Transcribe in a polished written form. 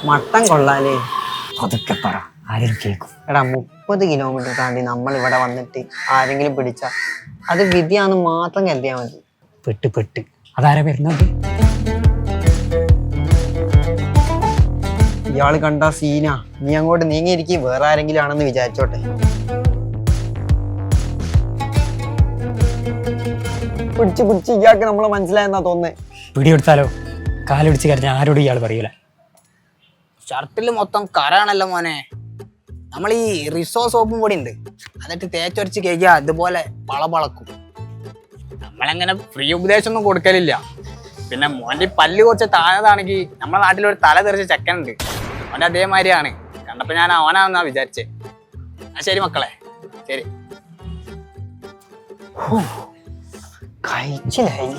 Mutton കൊള്ളാലേ. അതൊക്കെ പറ, ആരും കേൾക്കും. എടാ 30 കിലോമീറ്റർ താണ്ടി നമ്മൾ ഇവിടെ വന്നിട്ട് ആരെങ്കിലും പിടിച്ച അത് വിധിയാന്ന് മാത്രം കരുതിയാ മതി. പെട്ട് അതാരാ വരുന്നത്? ഇയാള് കണ്ട സീനാ. നീ അങ്ങോട്ട് നീങ്ങിയിരിക്കും, വേറെ ആരെങ്കിലും ആണെന്ന് വിചാരിച്ചോട്ടെ. പിടിച്ച് ഇയാൾക്ക് നമ്മളെ മനസ്സിലായെന്നാ തോന്നുന്നേ. പിടിയെടുത്താലോ? കാലൊടിച്ച് കരഞ്ഞ ആരോടും ഇയാൾ പറയൂല. ഷർട്ടിൽ മൊത്തം കറാണല്ലോ മോനെ. നമ്മൾ ഈ റിസോ സോപ്പും പൊടി ഉണ്ട്, എന്നിട്ട് തേച്ചൊരച്ച് കഴിക്കുക, അതുപോലെ പളപളക്കും. നമ്മളങ്ങനെ ഫ്രീ ഉപദേശമൊന്നും കൊടുക്കലില്ല. പിന്നെ മോൻ്റെ പല്ല് കുറച്ച് താഴതാണെങ്കിൽ നമ്മുടെ നാട്ടിലൊരു തല തെറിച്ച ചെക്കനുണ്ട്, അവൻ്റെ അതേമാതിരിയാണ്. കണ്ടപ്പോൾ ഞാൻ അവനാന്നാ വിചാരിച്ചേ. ശരി മക്കളെ, ശരി. കഴിച്ചിലായി.